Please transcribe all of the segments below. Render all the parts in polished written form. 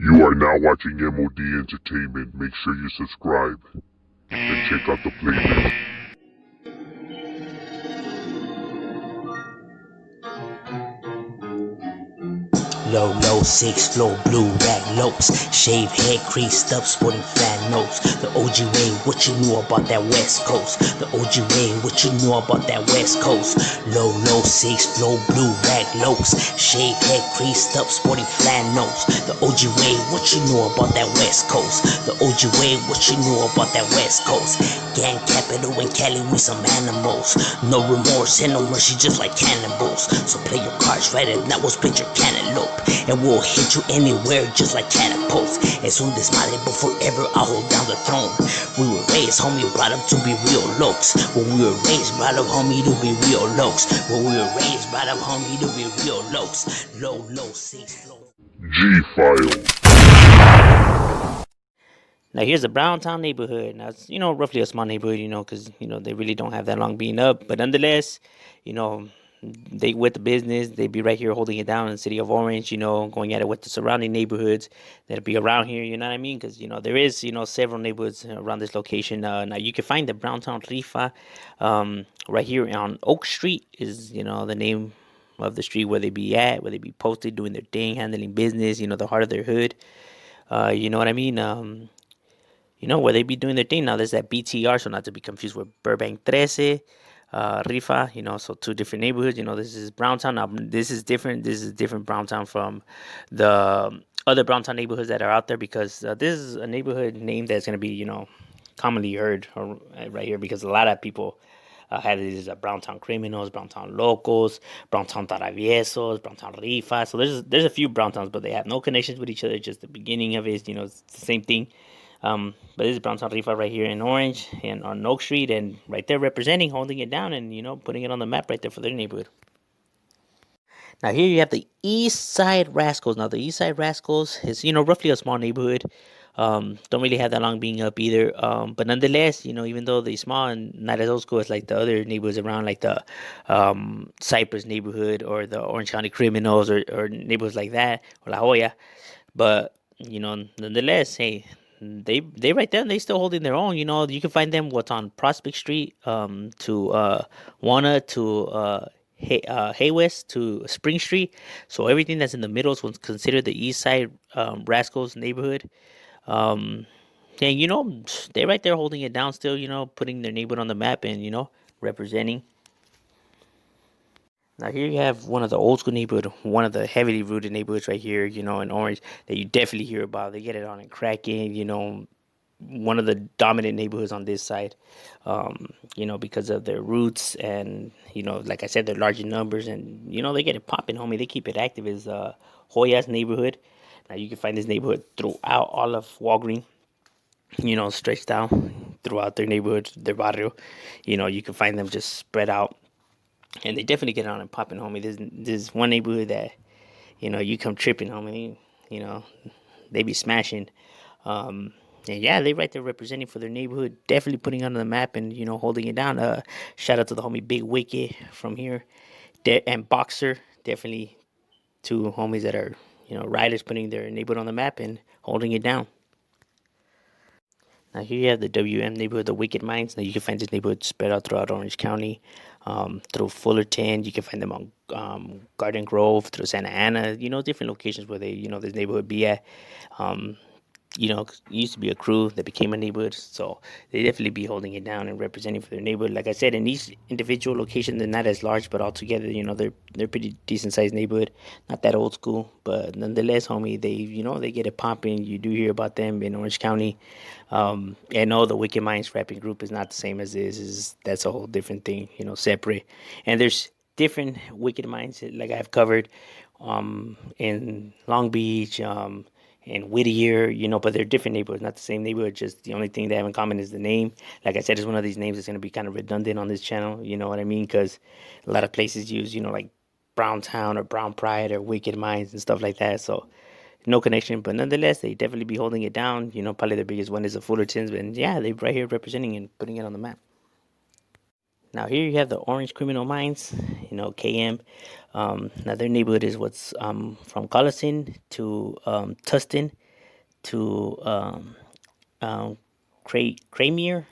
You are now watching M.O.D. Entertainment. Make sure you subscribe and check out the playlist. Low, 6 flow, blue rag lopes, shaved head creased up, sporting flat nose. The OG way, what you knew about that West Coast? The OG way, what you knew about that West Coast? Low, 6 flow, blue rag lopes, shaved head creased up, sporting flat nose. The OG way, what you knew about that West Coast? The OG way, what you knew about that West Coast? Gang capital in Cali, we some animals. No remorse and no mercy, just like cannibals. So play your cards right, and that was picture cantaloupe. And we'll hit you anywhere just like catapults. Es un desmadre, but forever I'll hold down the throne. We were raised, homie, brought up to be real lokes. When we were raised, brought up, homie, to be real lokes. When we were raised, brought up, homie, to be real lokes. Low, 6 flow. G-File. Now here's the Browntown neighborhood. Now it's, roughly a small neighborhood, because, they really don't have that long being up. But nonetheless, they with the business, they'd be right here holding it down in the city of Orange, going at it with the surrounding neighborhoods that'll be around here, you know what I mean? Because, there is, several neighborhoods around this location. Now you can find the Browntown Rifa right here on Oak Street is, the name of the street where they be at, where they be posted, doing their thing, handling business, the heart of their hood. You know what I mean? Where they be doing their thing. Now there's that BTR, so not to be confused with Burbank 13, Rifa, so two different neighborhoods. This is Browntown. Now this is different. This is different Browntown from the other Browntown neighborhoods that are out there, because this is a neighborhood name that's going to be, commonly heard right here, because a lot of people had these Browntown criminals, Browntown locals, Browntown traviesos, Browntown rifa. So there's a few Browntowns, but they have no connections with each other. Just the beginning of it, it's the same thing. But this is Browntown Rifa right here in Orange and on Oak Street, and right there representing, holding it down, and putting it on the map right there for their neighborhood. Now here you have the East Side Rascals. Now the East Side Rascals is roughly a small neighborhood. Don't really have that long being up either. But nonetheless, even though they're small and not as old school as like the other neighborhoods around, like the Cypress neighborhood or the Orange County Criminals, or neighborhoods like that, or La Jolla. But nonetheless, hey, they right there, and they still holding their own. You can find them what's on Prospect Street, to Juana, to Hay West, to Spring Street. So everything that's in the middle is what's considered the East Side Rascals neighborhood. And they're right there holding it down still. Putting their neighborhood on the map, and representing. Now here you have one of the old school neighborhood, one of the heavily rooted neighborhoods right here, in Orange, that you definitely hear about. They get it on in Kraken, one of the dominant neighborhoods on this side, because of their roots, and, like I said, they're large in numbers, and, they get it popping, homie. They keep it active. Is Hoyas neighborhood. Now you can find this neighborhood throughout all of Walgreen, stretched out throughout their neighborhood, their barrio. You can find them just spread out. And they definitely get on and popping, homie. There's one neighborhood that, you come tripping, homie. They be smashing. And yeah, they right there representing for their neighborhood, definitely putting on the map, and holding it down. Shout out to the homie Big Wicked from here, and Boxer, definitely two homies that are riders, putting their neighborhood on the map and holding it down. Now here you have the WM neighborhood, the Wicked Mines. Now you can find this neighborhood spread out throughout Orange County, through Fullerton. You can find them on Garden Grove, through Santa Ana. Different locations where they this neighborhood be at. It used to be a crew that became a neighborhood, so they definitely be holding it down and representing for their neighborhood. Like I said, in each individual location, they're not as large, but all together, they're pretty decent sized neighborhood. Not that old school, but nonetheless, homie, they get it popping. You do hear about them in Orange County. And no, the Wicked Minds rapping group is not the same as this. That's a whole different thing, separate. And there's different Wicked Minds, like I've covered, in Long Beach, in Whittier, but they're different neighborhoods, not the same neighborhood. Just the only thing they have in common is the name. Like I said, it's one of these names that's going to be kind of redundant on this channel. You know what I mean? Because a lot of places use, like Browntown or Brown Pride or Wicked Minds and stuff like that. So no connection, but nonetheless, they definitely be holding it down. Probably the biggest one is the Fullertons, but yeah, they're right here representing and putting it on the map. Now here you have the Orange Criminal Minds, KM. Now their neighborhood is what's from Collison to Tustin. to Cramier.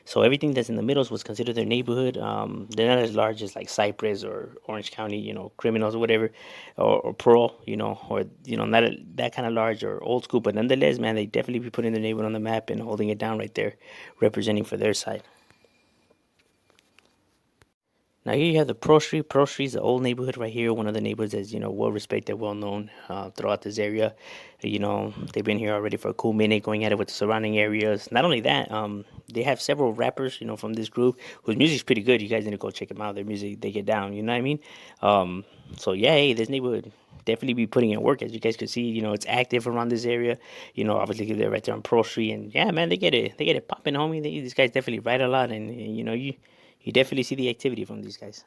So everything that's in the middle was considered their neighborhood. They're not as large as like Cypress or Orange County, criminals or whatever, or Pearl, or not that kind of large or old school. But nonetheless, man, they definitely be putting their neighborhood on the map and holding it down right there, representing for their side. Now here you have the Pearl Street. Pearl Street is the old neighborhood right here. One of the neighborhoods that's well respected, well known throughout this area. They've been here already for a cool minute, going at it with the surrounding areas. Not only that, they have several rappers, from this group whose music's pretty good. You guys need to go check them out. Their music, they get down. You know what I mean? So yeah, hey, this neighborhood definitely be putting in work, as you guys can see. It's active around this area. Obviously they're right there on Pearl Street, and yeah, man, they get it popping, homie. These guys definitely write a lot, and you definitely see the activity from these guys.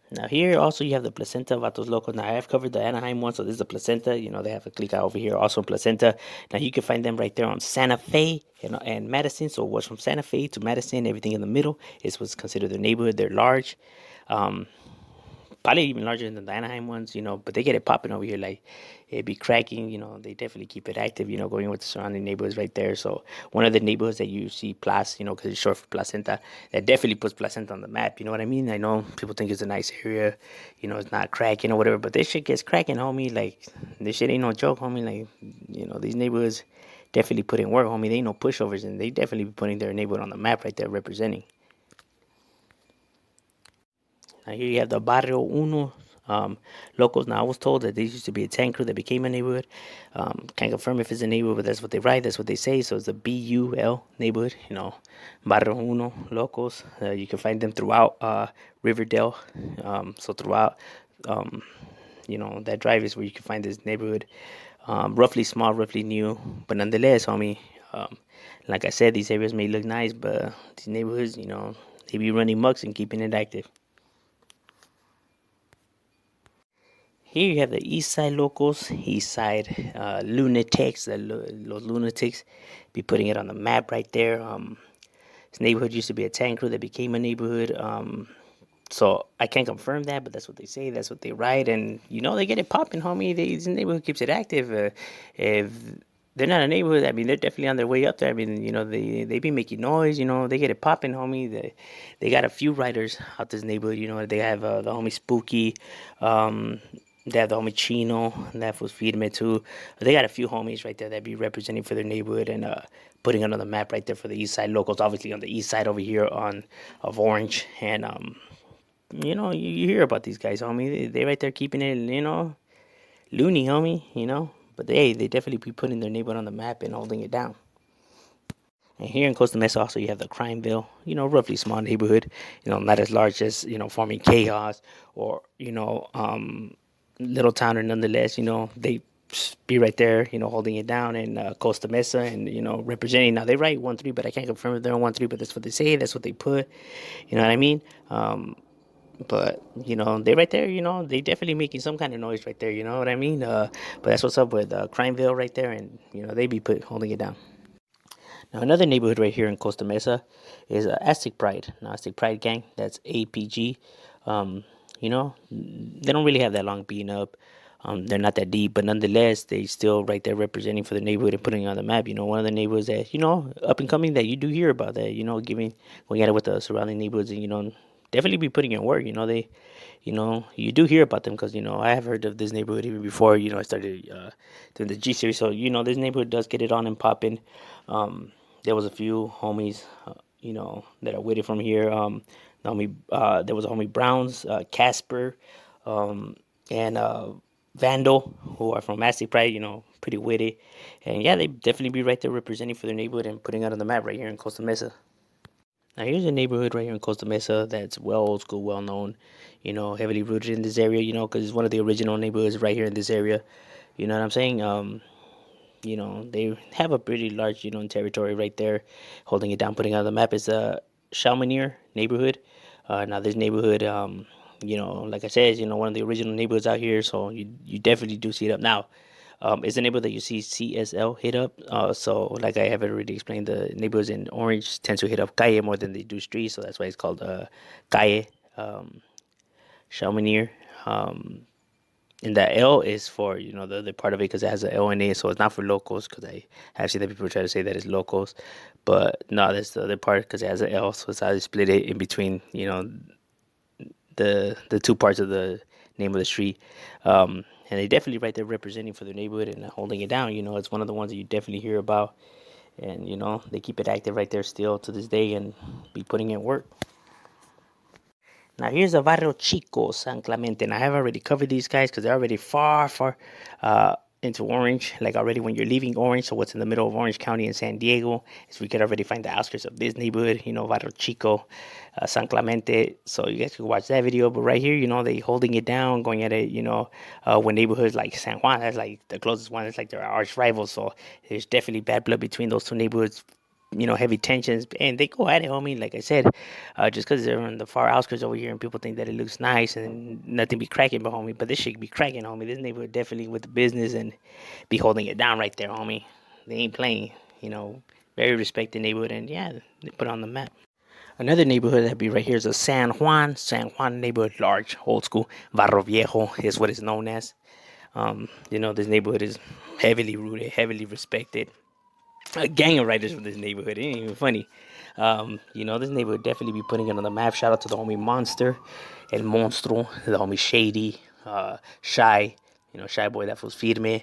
Now here also you have the Placenta Vatos Locos. Now I have covered the Anaheim one, so this is the Placenta. They have a click out over here, also Placenta. Now you can find them right there on Santa Fe and Madison. So what's from Santa Fe to Madison, everything in the middle is what's considered their neighborhood. They're large. Probably even larger than the Anaheim ones, but they get it popping over here. Like, it be cracking, they definitely keep it active, going with the surrounding neighborhoods right there. So one of the neighborhoods that you see Plas, because it's short for Placenta, that definitely puts Placenta on the map. You know what I mean? I know people think it's a nice area, it's not cracking or whatever, but this shit gets cracking, homie. Like, this shit ain't no joke, homie. Like, these neighborhoods definitely put in work, homie. They ain't no pushovers, and they definitely be putting their neighborhood on the map right there, representing. Now here you have the Barrio Uno locals. Now I was told that this used to be a tanker that became a neighborhood. Can't confirm if it's a neighborhood, but that's what they write. That's what they say. So it's a BUL neighborhood. Barrio Uno locals. You can find them throughout Riverdale. So throughout, that drive is where you can find this neighborhood. Roughly small, roughly new, but nonetheless, homie. Like I said, these areas may look nice, but these neighborhoods, they be running mucks and keeping it active. Here you have the East Side locals, East Side lunatics, los lunatics be putting it on the map right there. This neighborhood used to be a tank crew that became a neighborhood. So I can't confirm that, but that's what they say, that's what they write, and they get it popping, homie. This neighborhood keeps it active. If they're not a neighborhood, I mean, they're definitely on their way up there. I mean, they be making noise, they get it popping, homie. They got a few writers out this neighborhood. They have the homie Spooky. They have the homie Chino, and that was feeding me too. They got a few homies right there that be representing for their neighborhood and putting it on the map right there for the East Side locals. Obviously on the East Side over here of Orange, and you hear about these guys, homie. They right there keeping it, loony, homie. But they definitely be putting their neighborhood on the map and holding it down. And here in Costa Mesa also you have the Crimeville, roughly small neighborhood, not as large as, forming chaos or, little town, or nonetheless, they be right there, holding it down in Costa Mesa and, representing. Now they write 1-3, but I can't confirm if they're on 1-3, but that's what they say, that's what they put, you know what I mean? But, they right there, they definitely making some kind of noise right there, you know what I mean? But that's what's up with Crimeville right there, and, they be holding it down. Now another neighborhood right here in Costa Mesa is Aztec Bride. Now Aztec Bride gang, that's APG. They don't really have that long being up. They're not that deep, but nonetheless, they still right there representing for the neighborhood and putting it on the map. One of the neighborhoods that up and coming that you do hear about, that going at it with the surrounding neighborhoods, and definitely be putting in work. They, you do hear about them because I have heard of this neighborhood even before I started doing the G series. So this neighborhood does get it on and popping. There was a few homies, that are with it from here. There was a homie Browns, Casper, and Vandal, who are from Aztec Pride, pretty witty. And yeah, they definitely be right there representing for their neighborhood and putting it on the map right here in Costa Mesa. Now here's a neighborhood right here in Costa Mesa that's well old school, well known, heavily rooted in this area, because it's one of the original neighborhoods right here in this area. You know what I'm saying? They have a pretty large, territory right there, holding it down, putting it on the map. Is a Chalmanier neighborhood. Now this neighborhood, like I said, one of the original neighborhoods out here, so you definitely do see it up now. It's a neighborhood that you see CSL hit up. So like I have already explained, the neighborhoods in Orange tend to hit up calle more than they do streets, so that's why it's called calle, Chalmanier. And that L is for, you know, the other part of it because it has an L in it. So it's not for locals because I have seen that people try to say that it's locals. But no, that's the other part because it has an L. So it's how they split it in between, you know, the two parts of the name of the street. And they definitely right there representing for their neighborhood and holding it down. You know, it's one of the ones that you definitely hear about. And, you know, they keep it active right there still to this day and be putting in work. Now here's the Barrio Chico, San Clemente. And I have already covered these guys because they're already far into Orange. Like already when you're leaving Orange, so what's in the middle of Orange County in San Diego, is we could already find the outskirts of this neighborhood, you know, Barrio Chico, San Clemente. So you guys could watch that video. But right here, you know, they holding it down, going at it, you know, when neighborhoods like San Juan, that's like the closest one. It's like their arch rivals. So there's definitely bad blood between those two neighborhoods, you know, heavy tensions, and they go at it, homie. Like I said, just because they're on the far outskirts over here, and people think that it looks nice and nothing be cracking, but homie, but this shit be cracking, homie. This neighborhood definitely with the business and be holding it down right there, homie. They ain't playing, you know. Very respected neighborhood, and yeah, they put it on the map. Another neighborhood that be right here is a San Juan. San Juan neighborhood, large, old school. Barrio Viejo is what it's known as. You know, this neighborhood is heavily rooted, heavily respected. A gang of writers from this neighborhood. It ain't even funny. You know, this neighborhood definitely be putting it on the map. Shout out to the homie Monster, El Monstro, the homie Shady, Shy, you know, Shy Boy that was firme.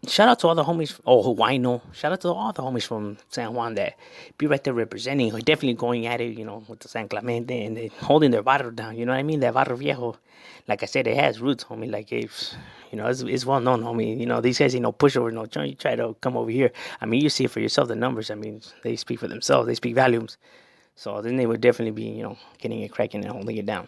Shout out to all the homies. Oh, Hawaiino. Shout out to all the homies from San Juan that be right there representing. Definitely going at it, you know, with the San Clemente and holding their barrio down. You know what I mean? That barrio viejo. Like I said, it has roots, homie. Like, it's, you know, it's well known, homie. You know, these guys ain't no pushover, no joint. You try to come over here. I mean, you see it for yourself, the numbers. I mean, they speak for themselves. They speak volumes. So then they would definitely be, you know, getting it cracking and holding it down.